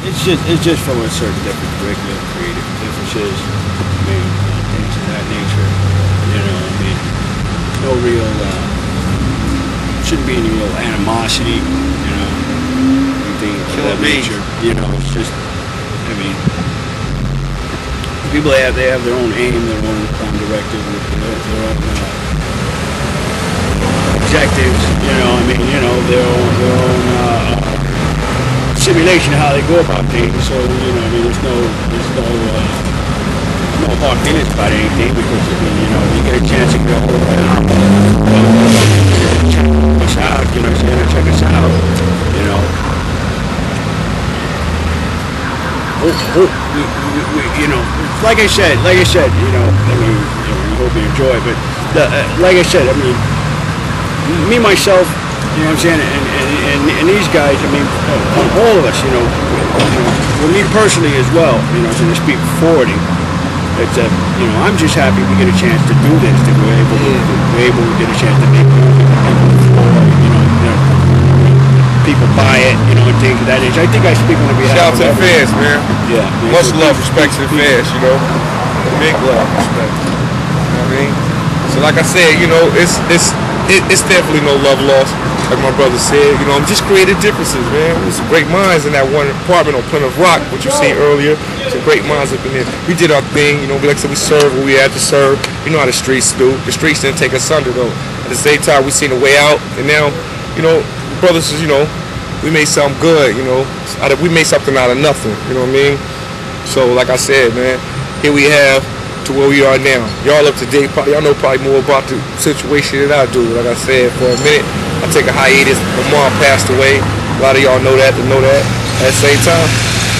it's just from a certain different curriculum, creative differences, I mean, things of that nature. You know, I mean, no real shouldn't be any real animosity. You know, anything of that nature. You know, it's just, I mean, people they have their own aim, their own directive, their own objectives. You know, I mean, you know, their own simulation of how they go about things. So, you know, I mean, there's no hard feelings about anything, because, I mean, you know, you get a chance to go around, check us out, you know, check us out, you know. You know, like I said, you know, I mean, you know, we hope you enjoy it, but like I said, I mean, me, myself, you know what I'm saying, and these guys, I mean, all of us, you know, well, me personally as well, you know, to speak for it, it's you know, I'm just happy we get a chance to do this, that we're able to get a chance to make music, you know, people buy it, you know, and things of that nature. I think I speak on behalf of the fans, man. Yeah. Much love, respect to the fans, you know. Big love, respect. You know what I mean? So like I said, you know, it's definitely no love lost. Like my brother said, you know, I'm just creative differences, man. There's some great minds in that one apartment on Plymouth Rock, what you seen earlier. Some great minds up in there. We did our thing, you know, like I said, we served what we had to serve. You know how the streets do. The streets didn't take us under, though. At the same time, we seen a way out, and now, you know, brothers, you know, we made something good, you know. We made something out of nothing, you know what I mean? So, like I said, man, here we have to where we are now. Y'all up to date, y'all know probably more about the situation than I do. Like I said, for a minute, I take a hiatus. My mom passed away. A lot of y'all know that, At the same time,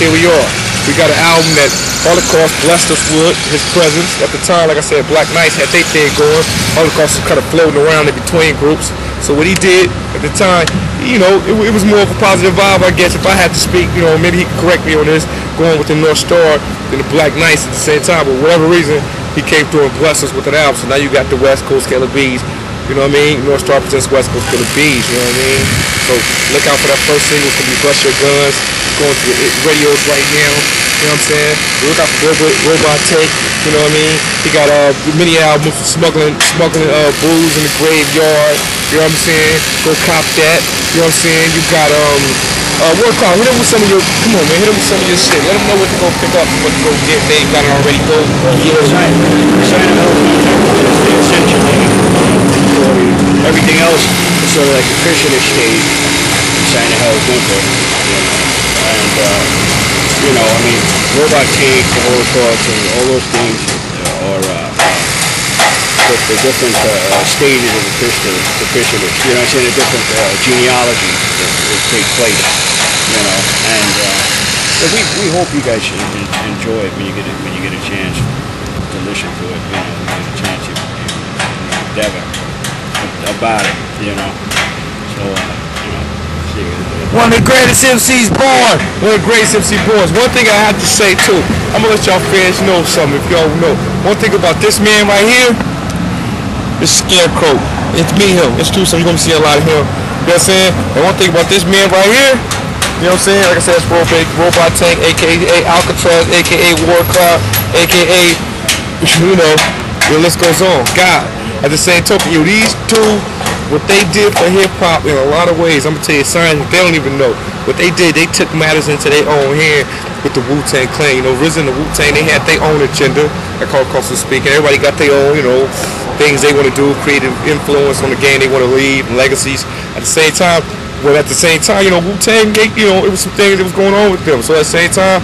here we are. We got an album that Holocaust blessed us with his presence. At the time, like I said, Black Knights had their thing going. Holocaust was kind of floating around in between groups. So what he did at the time, you know, it was more of a positive vibe, I guess. If I had to speak, you know, maybe he could correct me on this, going with the Northstar and the Black Knights at the same time. But for whatever reason, he came through and blessed us with an album. So now you got the Westcoast Killa Beez. You know what I mean? Northstar presents Westcoast Killa Beez, you know what I mean? So look out for that first single. It's going to be Bust Your Guns. It's going to the radios right now. You know what I'm saying? Look out for Robot Take. You know what I mean? He got many albums for smuggling booze in the graveyard. You know what I'm saying? Go cop that. You know what I'm saying? You got work on. Hit him with some of your. Come on, man. Hit him with some of your shit. Let him know what to go pick up and what to go get. They ain't got it already. Go. Yeah. Everything else is sort of like a Christianish stage. Sign of Hell's Winter. And you know, I mean, Robot Take, the Holocaust, and all those things are the different stages of the Christianish. You know what I'm saying? The different genealogy that take place. You know, and so we hope you guys should enjoy it when you get a chance to listen to it. You know, when you get a chance to endeavor about it. You know, so you know. One of the greatest MCs born. One of the greatest MC born. One thing I have to say too, I'm gonna let y'all fans know something if y'all know. One thing about this man right here, this Scarecrow. It's me, him. It's true, so you're gonna see a lot of him. You know what I'm saying? And one thing about this man right here, you know what I'm saying? Like I said, it's Robot Tang, aka Alcatraz, aka War Cloud, aka you know, the list goes on. God. At the same token, these two, what they did for hip-hop in a lot of ways, I'm going to tell you something they don't even know. What they did, they took matters into their own hand with the Wu-Tang Clan. You know, RZA and the Wu-Tang, they had their own agenda, like Holocaust was speaking. Everybody got their own, you know, things they want to do, creative influence on the game they want to leave, legacies. At the same time, you know, Wu-Tang, you know, it was some things that was going on with them. So at the same time,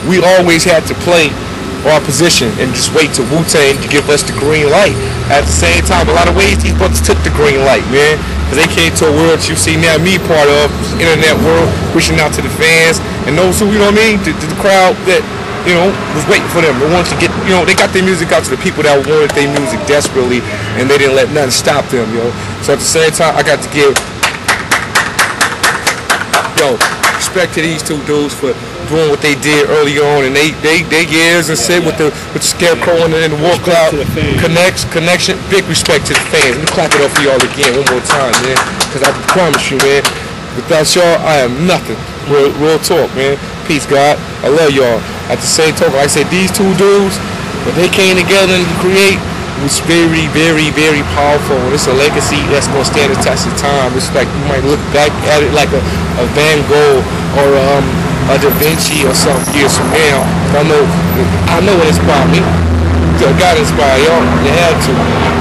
we always had to play our position and just wait till Wu-Tang to give us the green light. At the same time, a lot of ways these brothers took the green light, man, because they came to a world you see now me part of, internet world, pushing out to the fans and those who, you know what I mean, to the crowd that, you know, was waiting for them. They wanted to get, you know, they got their music out to the people that wanted their music desperately, and they didn't let nothing stop them, yo. So at the same time, I got to give, respect to these two dudes for doing what they did early on, and they years and said with the Scarecrow and the War Cloud connection. Big respect to the fans. Let me clap it up for y'all again one more time, man. Because I promise you, man, without y'all, I am nothing. Real talk, man. Peace, God. I love y'all. At the same token, like I said, these two dudes, when they came together and create, was very, very, very powerful. And it's a legacy that's going to stand the test of time. It's like you might look back at it like a Van Gogh or a Da Vinci or something years from now. I know it inspired me. God inspired y'all. They had to.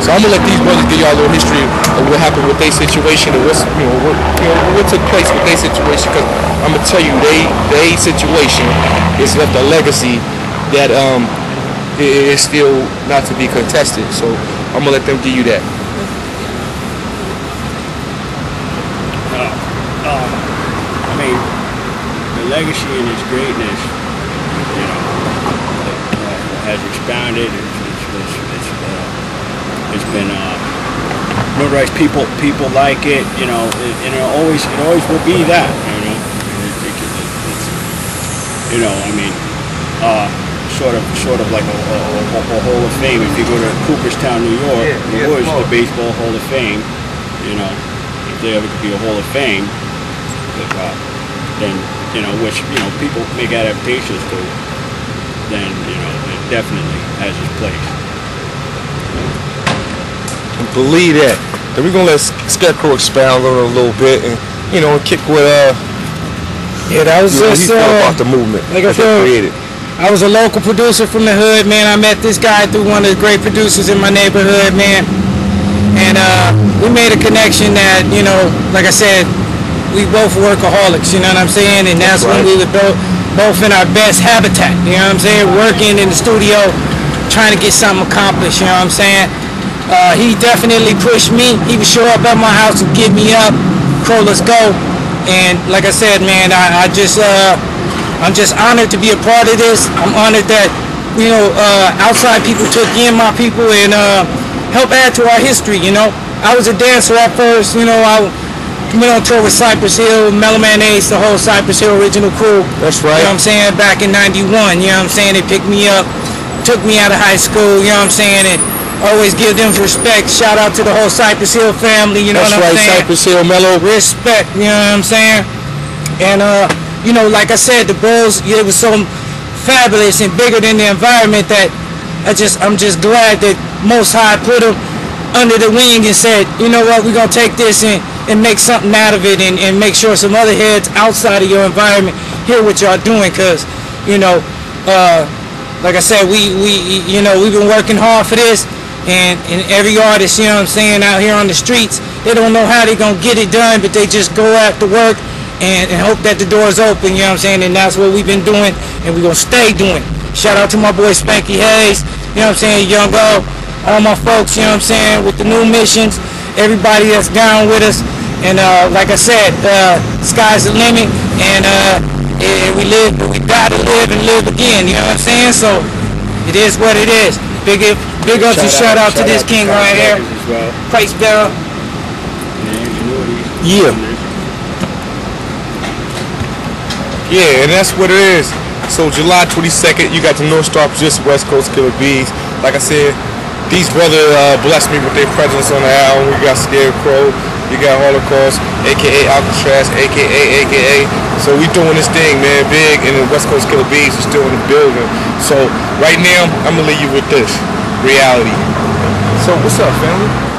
So I'm gonna let these brothers give y'all a little history of what happened with their situation and what's what took place with their situation. Because I'm gonna tell you, their situation has left a legacy that is still not to be contested. So I'm gonna let them give you that. I mean, the legacy and its greatness, you know, has expounded. It's been notarized. People like it, you know, and it always will be that, you know. You know, I mean, sort of like a Hall of Fame. If you go to Cooperstown, New York, the Baseball Hall of Fame, you know, if there ever could be a Hall of Fame, then, you know, which, you know, people make adaptations to, then, you know, it definitely has its place. Believe that. Then we're gonna let Scarecrow expound on it a little bit and, you know, kick with yeah, that was just he felt about the movement like I said, created. I was a local producer from the hood, man. I met this guy through one of the great producers in my neighborhood, man. And we made a connection that, you know, like I said, we both workaholics, you know what I'm saying? And that's when we were both in our best habitat, you know what I'm saying? Working in the studio, trying to get something accomplished, you know what I'm saying? He definitely pushed me. He would show up at my house and get me up. Crow, let's go. And like I said, man, I'm just honored to be a part of this. I'm honored that, you know, outside people took in my people and helped add to our history, you know. I was a dancer at first, you know. I went on tour with Cypress Hill, Mellow Man Ace, the whole Cypress Hill original crew. That's right. You know what I'm saying? Back in '91, you know what I'm saying? They picked me up, took me out of high school, you know what I'm saying? And always give them respect. Shout out to the whole Cypress Hill family, you know what I'm saying? That's right, Cypress Hill, Mellow. Respect, you know what I'm saying? And, you know, like I said, the Bulls, it was so fabulous and bigger than the environment that I'm just glad that Most High put them under the wing and said, you know what, we're going to take this and make something out of it and make sure some other heads outside of your environment hear what y'all doing. Because, you know, like I said, you know, we've been working hard for this. And every artist, you know what I'm saying, out here on the streets, they don't know how they're going to get it done, but they just go after work and hope that the door's open, you know what I'm saying? And that's what we've been doing, and we're going to stay doing. Shout out to my boy Spanky Hayes, you know what I'm saying, Young O, all my folks, you know what I'm saying, with the new missions, everybody that's down with us. And like I said, sky's the limit, and we live, but we gotta live and live again, you know what I'm saying? So it is what it is. Big ups and shout out to this king right here. Price bearer. Yeah. Yeah, and that's what it is. So July 22nd, you got the Northstar just Westcoast Killa Beez. Like I said, these brothers blessed me with their presence on the album. We got Scarecrow, you got Holocaust, aka Alcatraz, aka. So we doing this thing, man, big, and the Westcoast Killa Beez is still in the building. So right now, I'm gonna leave you with this reality. So what's up, family?